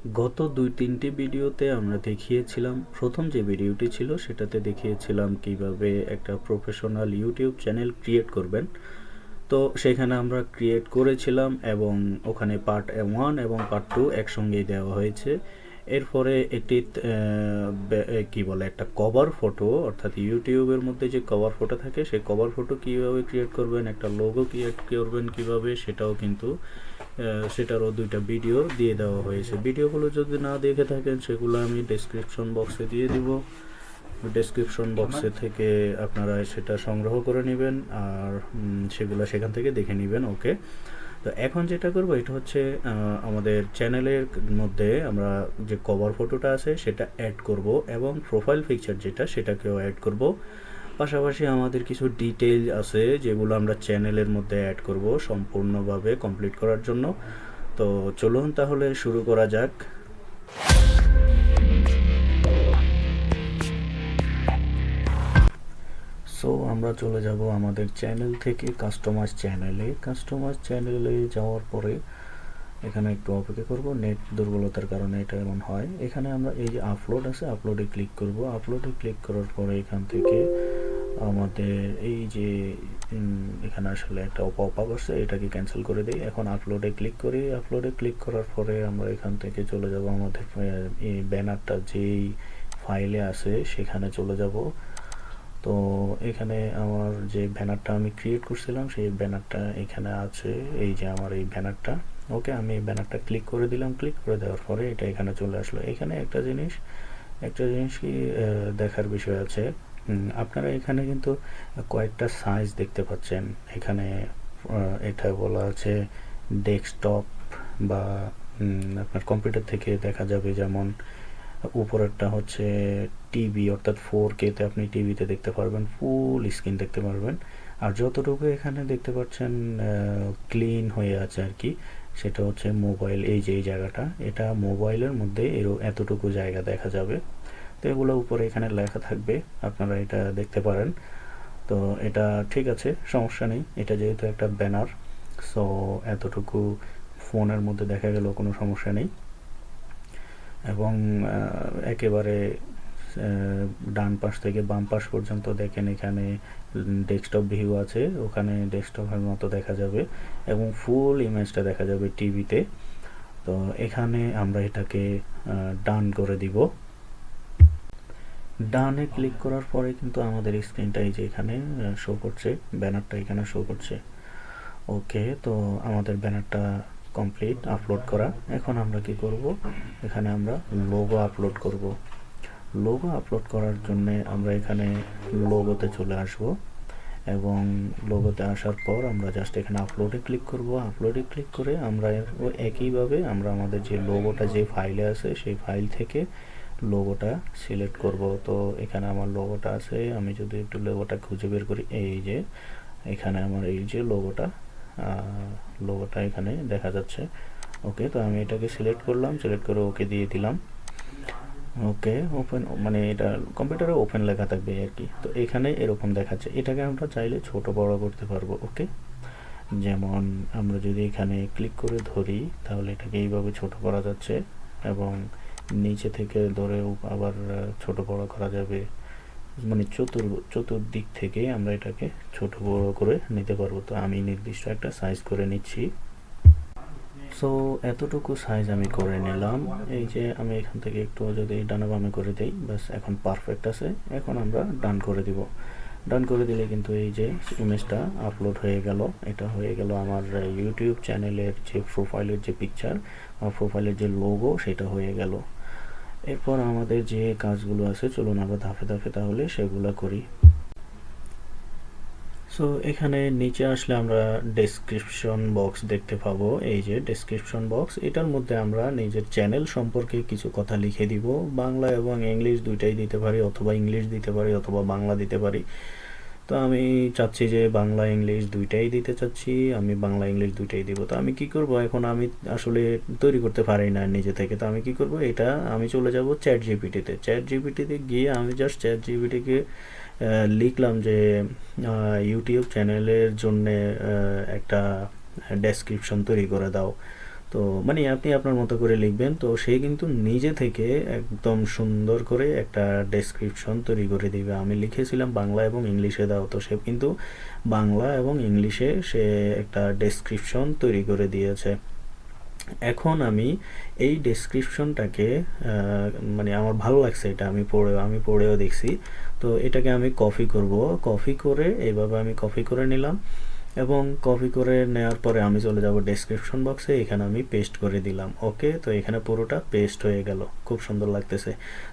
গত ২-৩টি ভিডিওতে আমরা দেখিয়েছিলাম, প্রথম যে ভিডিওটি ছিল সেটাতে দেখিয়েছিলাম কিভাবে একটা প্রফেশনাল ইউটিউব চ্যানেল ক্রিয়েট করবেন। তো সেখানে আমরা ক্রিয়েট করেছিলাম এবং ওখানে পার্ট 1 এবং পার্ট 2 একসঙ্গেই দেওয়া হয়েছে। এরপরে একটি কি বলে একটা কভার ফটো, অর্থাৎ ইউটিউবের মধ্যে যে কভার ফটো থাকে সেই কভার ফটো কীভাবে ক্রিয়েট করবেন, একটা লোগো ক্রিয়েট করবেন কীভাবে, সেটাও কিন্তু সেটারও 2টা ভিডিও দিয়ে দেওয়া হয়েছে। ভিডিওগুলো যদি না দেখে থাকেন সেগুলো আমি ডেসক্রিপশন বক্সে দিয়ে দিব। ডেসক্রিপশন বক্সে থেকে আপনারা সেটা সংগ্রহ করে নেবেন আর সেগুলো সেখান থেকে দেখে নেবেন। ওকে, তো এখন যেটা করব এটা হচ্ছে আমাদের চ্যানেলের মধ্যে আমরা যে কভার ফটোটা আছে সেটা অ্যাড করব এবং প্রোফাইল পিকচার যেটা সেটাকেও অ্যাড করব। পাশাপাশি আমাদের কিছু ডিটেইল আছে যেগুলো আমরা চ্যানেলের মধ্যে অ্যাড করব সম্পূর্ণভাবে কমপ্লিট করার জন্য। তো চলুন তাহলে শুরু করা যাক। সো আমরা চলে যাব আমাদের চ্যানেল থেকে কাস্টমাইজ চ্যানেলে যাওয়ার পরে এখানে একটু অপেক্ষা করব, নেট দুর্বলতার কারণে এটা এমন হয়। এখানে আমরা এই যে আপলোড আছে, আপলোডে ক্লিক করব। আপলোডে ক্লিক করার পরে এখান থেকে আমাদের এই যে এখানে আসলে একটা পপ আপ আছে, এটাকে ক্যান্সেল করে দিই। এখন আপলোডে ক্লিক করি। আপলোডে ক্লিক করার পরে আমরা এখান থেকে চলে যাব আমাদের এই ব্যানারটা যেই ফাইলে আছে সেখানে চলে যাব। তো এখানে আমার যে ব্যানারটা আমি ক্রিয়েট করছিলাম সেই ব্যানারটা এখানে আছে, এই যে আমার এই ব্যানারটা। ওকে, আমি এই ব্যানারটা ক্লিক করে দিলাম। ক্লিক করে দেওয়ার পরে এটা এখানে চলে আসলো। এখানে একটা জিনিস কি দেখার বিষয় আছে। আপনারা এখানে কিন্তু কয়েকটা সাইজ দেখতে পাচ্ছেন। এখানে এটা বলা আছে ডেস্কটপ বা আপনার কম্পিউটার থেকে দেখা যাবে, যেমন উপরেরটা হচ্ছে টিভি, অর্থাৎ 4K-তে আপনি টিভিতে দেখতে পারবেন, ফুল স্ক্রিন দেখতে পারবেন। আর যতটুকু এখানে দেখতে পাচ্ছেন ক্লিন হয়ে আছে আর কি, সেটা হচ্ছে মোবাইল। এই যে এই জায়গাটা, এটা মোবাইলের মধ্যে এতটুকু জায়গা দেখা যাবে। তো এগুলো উপরে এখানে লেখা থাকবে, আপনারা এটা দেখতে পারেন। তো এটা ঠিক আছে, সমস্যা নেই। এটা যেহেতু একটা ব্যানার, সো এতটুকু ফোনের মধ্যে দেখা গেল কোনো সমস্যা নেই। এবং একেবারে ডান পাশ থেকে বাম পাশ পর্যন্ত দেখেন এখানে ডেস্কটপ ভিউ আছে, ওখানে ডেস্কটপের মতো দেখা যাবে এবং ফুল ইমেজটা দেখা যাবে টিভিতে। তো এখানে আমরা এটাকে ডান করে দিব। ডানে ক্লিক করার পরে কিন্তু আমাদের স্ক্রিনটা এই যে এখানে শো করছে, ব্যানারটা এখানে শো করছে। ওকে, তো আমাদের ব্যানারটা কমপ্লিট আপলোড করা। এখন আমরা কি করব, এখানে আমরা লোগো আপলোড করব। লোগো আপলোড করার জন্য আমরা এখানে লোগোতে চলে আসব এবং লোগোতে আসার পর আমরা জাস্ট এখানে আপলোডে ক্লিক করব। আপলোডে ক্লিক করে আমরা একইভাবে আমরা আমাদের যে লোগোটা যে ফাইলে আছে সেই ফাইল থেকে লোগোটা সিলেক্ট করব। তো এখানে আমার লোগোটা আছে, আমি যদি একটু লোগোটা খুঁজে বের করি, এই যে এখানে আমার এই যে লোগোটা এখানে দেখা যাচ্ছে। ওকে, তো আমি এটাকে সিলেক্ট করলাম, সিলেক্ট করে ওকে দিয়ে দিলাম। ওকে, ওপেন মানে এটা কম্পিউটারে ওপেন লেখা থাকবে আর কি। তো এখানে এরকম দেখাচ্ছে, এটাকে আমরা চাইলে ছোট বড় করতে পারবো। ওকে, যেমন আমরা যদি এখানে ক্লিক করে ধরি তাহলে এটাকে এইভাবে ছোট করা যাচ্ছে এবং নিচে থেকে ধরেও আবার ছোট বড় করা যাবে। মানে চতুর্দিক থেকে আমরা এটাকে ছোট বড় করে নিতে পারবো। তো আমি নির্দিষ্ট একটা সাইজ করে নিচ্ছি। সো এতটুকু সাইজ আমি করে নিলাম। এই যে আমি এখান থেকে একটু যদি ডানে বামে করে দিই, ব্যাস এখন পারফেক্ট আছে। এখন আমরা ডান করে দিব। ডান করে দিলে কিন্তু এই যে ইমেজটা আপলোড হয়ে গেল। এটা হয়ে গেল আমার ইউটিউব চ্যানেলের যে প্রোফাইলের যে পিকচার বা প্রোফাইলের যে লোগো, সেটা হয়ে গেল। এরপর আমাদের যে কাজগুলো আছে চলুন আমরা ধাপে ধাপে তাহলে সেগুলো করি। সো এখানে নিচে আসলে আমরা ডেসক্রিপশন বক্স দেখতে পাবো। এই যে ডেসক্রিপশন বক্স, এটার মধ্যে আমরা নিজের চ্যানেল সম্পর্কে কিছু কথা লিখে দিব। বাংলা এবং ইংলিশ দুইটাই দিতে পারি, অথবা ইংলিশ দিতে পারি অথবা বাংলা দিতে পারি। তো আমি চাচ্ছি যে বাংলা ইংলিশ দুইটাই দিতে চাচ্ছি, আমি বাংলা ইংলিশ দুইটাই দিব। তো আমি কি করব, এখন আমি আসলে তৈরি করতে পারি না নিজে থেকে। তো আমি কি করব, এটা আমি চলে যাব চ্যাট জিপিটিতে। চ্যাট জিপিটিতে গিয়ে আমি জাস্ট চ্যাট জিপিটিকে লিখলাম যে ইউটিউব চ্যানেলের জন্যে একটা ডেসক্রিপশন তৈরি করে দাও। তো মানে আপনি আপনার মতো করে লিখবেন। তো সে কিন্তু নিজে থেকে একদম সুন্দর করে একটা ডেসক্রিপশন তৈরি করে দিবে। আমি লিখেছিলাম বাংলা এবং ইংলিশে দাও, তো সে কিন্তু বাংলা এবং ইংলিশে সে একটা ডেসক্রিপশন তৈরি করে দিয়েছে। এখন আমি এই ডেসক্রিপশনটাকে মানে আমার ভালো লাগছে, এটা আমি পড়েও দেখছি। তো এটাকে আমি কপি করব, কপি করে এইভাবে আমি কপি করে নিলাম এবং কপি করে নেওয়ার পরে আমি চলে যাব ডেসক্রিপশন বক্সে, এখানে আমি পেস্ট করে দিলাম। ওকে, তো এখানে পুরোটা পেস্ট হয়ে গেল, খুব সুন্দর লাগতেছে।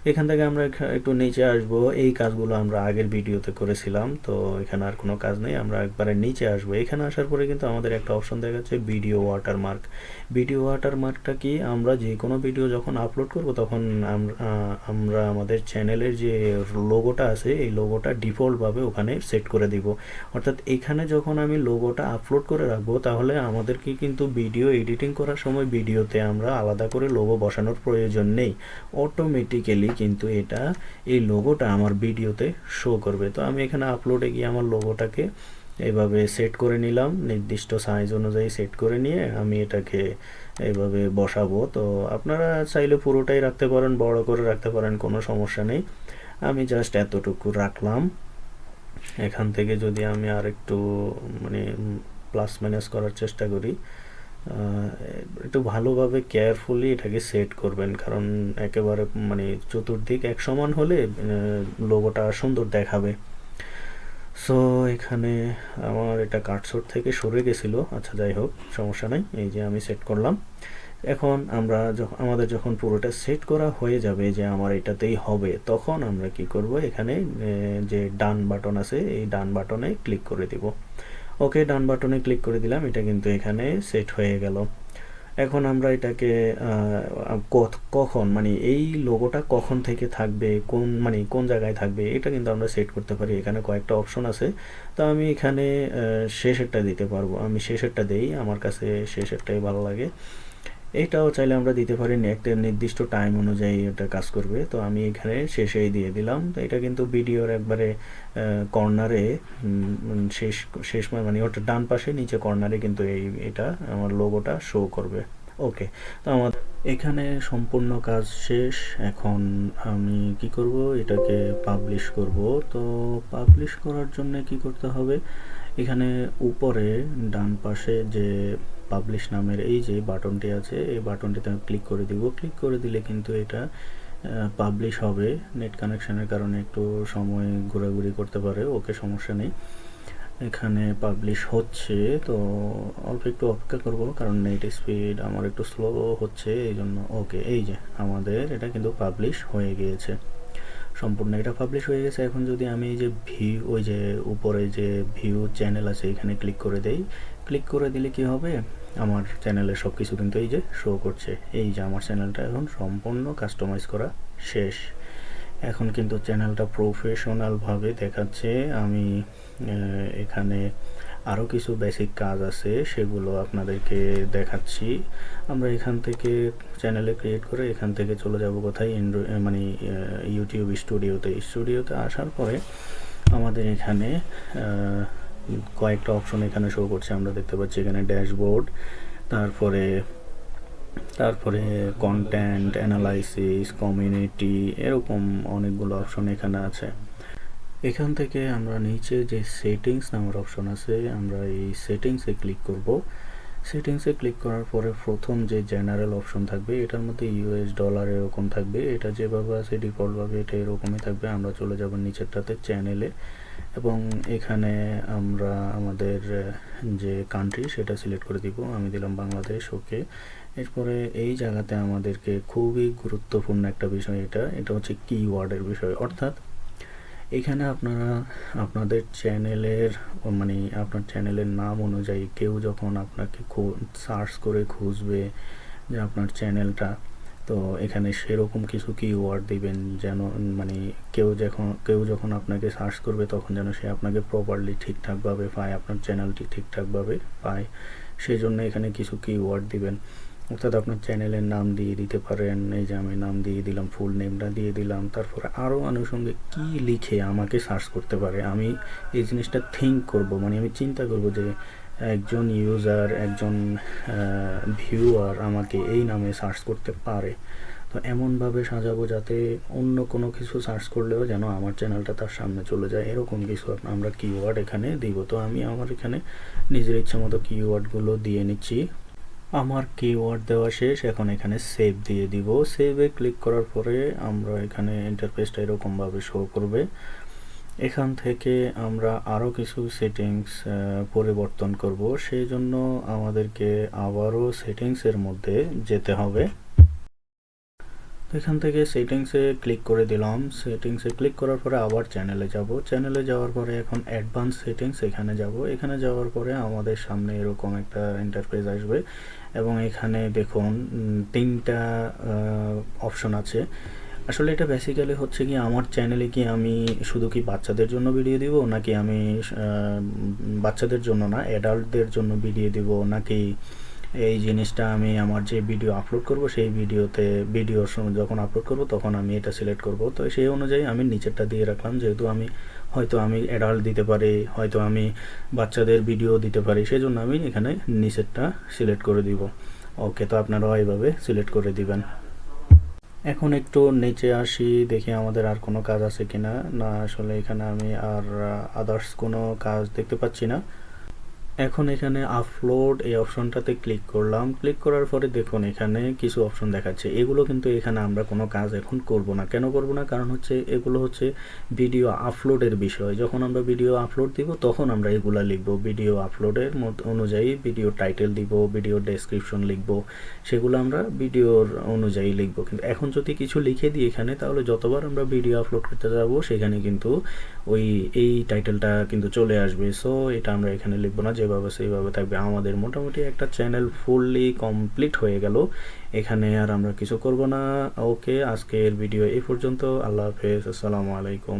এখান থেকে আমরা একটু নিচে আসব, এই কাজগুলো আমরা আগের ভিডিওতে করেছিলাম, তো এখানে আর কোনো কাজ নেই, আমরা একবারে নিচে আসবো। এখানে আসার পরে কিন্তু আমাদের একটা অপশন দেখাচ্ছে ভিডিও ওয়াটারমার্ক। ভিডিও ওয়াটারমার্কটা কি, আমরা যে কোনো ভিডিও যখন আপলোড করব তখন আমরা আমাদের চ্যানেলের যে লোগোটা আছে এই লোগোটা ডিফল্টভাবে ওখানে সেট করে দিব। অর্থাৎ এখানে যখন আমি লোগোটা আপলোড করে রাখবো তাহলে আমাদেরকে কিন্তু ভিডিও এডিটিং করার সময় ভিডিওতে আমরা আলাদা করে লোগো বসানোর প্রয়োজন নেই, অটোমেটিক্যালি কিন্তু এটা এই লোগোটা আমার ভিডিওতে শো করবে। তো আমি এখানে আপলোডে গিয়ে আমার লোগোটাকে এইভাবে সেট করে নিলাম, নির্দিষ্ট সাইজ অনুযায়ী সেট করে নিয়ে আমি এটাকে এইভাবে বসাবো। তো আপনারা চাইলে পুরোটাই রাখতে পারেন, বড় করে রাখতে পারেন, কোনো সমস্যা নেই। আমি জাস্ট এতটুকু রাখলাম। এখান থেকে যদি আমি আর একটু মানে প্লাস মাইনাস করার চেষ্টা করি, একটু ভালোভাবে কেয়ারফুলি এটাকে সেট করবেন, কারণ একেবারে মানে চতুর্দিক এক সমান হলে লোগোটা সুন্দর দেখাবে। সো এখানে আমার এটা কাটশট থেকে সরে গেছিলো, আচ্ছা যাই হোক সমস্যা নাই, এই যে আমি সেট করলাম। এখন আমরা আমাদের যখন পুরোটা সেট করা হয়ে যাবে যে আমার এটাতেই হবে, তখন আমরা কি করব, এখানে যে ডান বাটন আছে এই ডান বাটনে ক্লিক করে দিব। ওকে, ডান বাটনে ক্লিক করে দিলাম, এটা কিন্তু এখানে সেট হয়ে গেল। এখন আমরা এটাকে কখন মানে এই লোগোটা কখন থেকে থাকবে, কোন জায়গায় থাকবে, এটা কিন্তু আমরা সেট করতে পারি। এখানে কয়েকটা অপশন আছে, তো আমি এখানে শেষেরটা দিতে পারবো, আমি শেষেরটা দেই, আমার কাছে শেষেরটাই ভালো লাগে। এটাও চাইলে আমরা দিতে পারি, একটা নির্দিষ্ট টাইম অনুযায়ী এটা কাজ করবে। তো আমি এখানে শেষেই দিয়ে দিলাম। তো এটা কিন্তু ভিডিওর একবারে কর্নারে শেষ মানে ওটা ডান পাশে নিচে কর্নারে কিন্তু এটা আমার লোগোটা শো করবে। ওকে, তো আমাদের এখানে সম্পূর্ণ কাজ শেষ। এখন আমি কি করব, এটাকে পাবলিশ করব। তো পাবলিশ করার জন্য কি করতে হবে, এখানে উপরে ডান পাশে যে পাবলিশ নামের এই যে বাটনটি আছে এই বাটনটিতে আমি ক্লিক করে দিব। ক্লিক করে দিলে কিন্তু এটা পাবলিশ হবে। নেট কানেকশনের কারণে একটু সময় ঘোরাঘুরি করতে পারে, ওকে সমস্যা নেই। এখানে পাবলিশ হচ্ছে, তো অল্প একটু অপেক্ষা করব কারণ নেট স্পিড আমার একটু স্লো হচ্ছে এই জন্য। ওকে, এই যে আমাদের এটা কিন্তু পাবলিশ হয়ে গিয়েছে, সম্পূর্ণ এটা পাবলিশ হয়ে গেছে। এখন যদি আমি এই যে ওই যে উপরে যে ভিউ চ্যানেল আছে এখানে ক্লিক করে দেই, ক্লিক করে দিলে কি হবে, আমার চ্যানেলের সব কিছু কিন্তু এই যে শো করছে। এই যে আমার চ্যানেলটা এখন সম্পূর্ণ কাস্টমাইজ করা শেষ। এখন কিন্তু চ্যানেলটা প্রফেশনালভাবে দেখাচ্ছে। আমি এখানে আরও কিছু বেসিক কাজ আছে সেগুলো আপনাদেরকে দেখাচ্ছি। আমরা এখান থেকে চ্যানেলে ক্রিয়েট করে এখান থেকে চলে যাব কোথায়, মানে ইউটিউব স্টুডিওতে আসার পরে আমাদের এখানে কয়েকটা অপশন এখানে শো করছে, আমরা দেখতে পাচ্ছি এখানে ড্যাশবোর্ড, তারপরে কন্টেন্ট অ্যানালাইসিস, কমিউনিটি, এরকম অনেকগুলো অপশন এখানে আছে। এখান থেকে আমরা নিচে যে সেটিংস নামের অপশন আছে আমরা এই সেটিংসে ক্লিক করব। সেটিংসে ক্লিক করার পরে প্রথম যে জেনারেল অপশন থাকবে এটার মধ্যে ইউএস ডলার এরকম থাকবে, এটা যেভাবে আছে ডিফল্টভাবে এটা এরকমই থাকবে। আমরা চলে যাব নিচেরটাতে চ্যানেলে এবং এখানে আমরা আমাদের যে কান্ট্রি সেটা সিলেক্ট করে দিব, আমি দিলাম বাংলাদেশ। ওকে, এরপরে এই জায়গাতে আমাদেরকে খুবই গুরুত্বপূর্ণ একটা বিষয়, এটা হচ্ছে কিওয়ার্ডের বিষয়। অর্থাৎ এখানে আপনারা আপনাদের চ্যানেলের মানে আপনার চ্যানেলের নাম অনুযায়ী কেউ যখন আপনাকে সার্চ করে খুঁজবে যে আপনার চ্যানেলটা, তো এখানে সেরকম কিছু কিওয়ার্ড দিবেন যেন মানে কেউ যখন আপনাকে সার্চ করবে তখন যেন সে আপনাকে প্রপারলি ঠিকঠাকভাবে পায়, আপনার চ্যানেলটি ঠিকঠাকভাবে পায়, সেই জন্য এখানে কিছু কিওয়ার্ড দিবেন। অর্থাৎ আপনার চ্যানেলের নাম দিয়ে দিতে পারেন, এই যে আমি নাম দিয়ে দিলাম, ফুল নেমটা দিয়ে দিলাম, তারপরে আরও আনুষঙ্গিক কী লিখে আমাকে সার্চ করতে পারে, আমি এই জিনিসটা থিঙ্ক করব, মানে আমি চিন্তা করব যে একজন ইউজার, একজন ভিউয়ার আমাকে এই নামে সার্চ করতে পারে। তো এমনভাবে সাজাবো যাতে অন্য কোনো কিছু সার্চ করলেও যেন আমার চ্যানেলটা তার সামনে চলে যায়, এরকম কিছু আমরা কিওয়ার্ড এখানে দিব। তো আমি আমার এখানে নিজের ইচ্ছা মতো কিওয়ার্ডগুলো দিয়ে নিচ্ছি। আমার কিওয়ার্ড দেওয়া শেষ, এখন এখানে সেভ দিয়ে দিব। সেভে ক্লিক করার পরে আমরা এখানে ইন্টারফেসটা এরকমভাবে শো করবে। এখান থেকে আমরা আরও কিছু সেটিংস পরিবর্তন করব, সেই জন্য আমাদেরকে আবারও সেটিংসের মধ্যে যেতে হবে। তো এখান থেকে সেটিংসে ক্লিক করে দিলাম। সেটিংসে ক্লিক করার পরে আবার চ্যানেলে যাব। চ্যানেলে যাওয়ার পরে এখন অ্যাডভান্স সেটিংস এখানে যাব। এখানে যাওয়ার পরে আমাদের সামনে এরকম একটা ইন্টারফেস আসবে এবং এখানে দেখুন তিনটা অপশন আছে। আসলে এটা বেসিক্যালি হচ্ছে কি, আমার চ্যানেলে কি আমি শুধু কি বাচ্চাদের জন্য ভিডিও দিব, নাকি আমি বাচ্চাদের জন্য না, অ্যাডাল্টদের জন্য ভিডিও দিব, নাকি এই জিনিসটা আমি আমার যে ভিডিও আপলোড করব সেই ভিডিও যখন আপলোড করব তখন আমি এটা সিলেক্ট করব। তো সেই অনুযায়ী আমি নিচেরটা দিয়ে রাখলাম, যেহেতু হয়তো আমি অ্যাডাল্ট দিতে পারি, হয়তো আমি বাচ্চাদের ভিডিও দিতে পারি, সেই জন্য আমি এখানে নিচেরটা সিলেক্ট করে দিব। ওকে, তো আপনারাও এইভাবে সিলেক্ট করে দিবেন। এখন একটু নিচে আসি, দেখি আমাদের আর কোনো কাজ আছে কিনা। না, আসলে এখানে আমি আর আদার্স কোনো কাজ দেখতে পাচ্ছি না। এখন এখানে আপলোড এই অপশনটাতে ক্লিক করলাম। ক্লিক করার পরে দেখুন এখানে কিছু অপশন দেখাচ্ছে, এগুলো কিন্তু এখানে আমরা কোনো কাজ এখন করব না। কেন করব না? কারণ হচ্ছে এগুলো হচ্ছে ভিডিও আপলোডের বিষয়। যখন আমরা ভিডিও আপলোড দিব তখন আমরা এগুলা লিখব, ভিডিও আপলোডের অনুযায়ী ভিডিও টাইটেল দিব, ভিডিও ডেসক্রিপশন লিখব, সেগুলো আমরা ভিডিওর অনুযায়ী লিখব। কিন্তু এখন যদি কিছু লিখে দিই এখানে, তাহলে যতবার আমরা ভিডিও আপলোড করতে যাব সেখানে কিন্তু এই টাইটেলটা কিন্তু চলে আসবে। সো এটা আমরা এখানে লিখবো না, যেভাবে সেইভাবে থাকবে। আমাদের মোটামুটি একটা চ্যানেল ফুললি কমপ্লিট হয়ে গেল, এখানে আর আমরা কিছু করব না। ওকে, আজকের ভিডিও এই পর্যন্ত। আল্লাহ হাফেজ, আসসালামু আলাইকুম।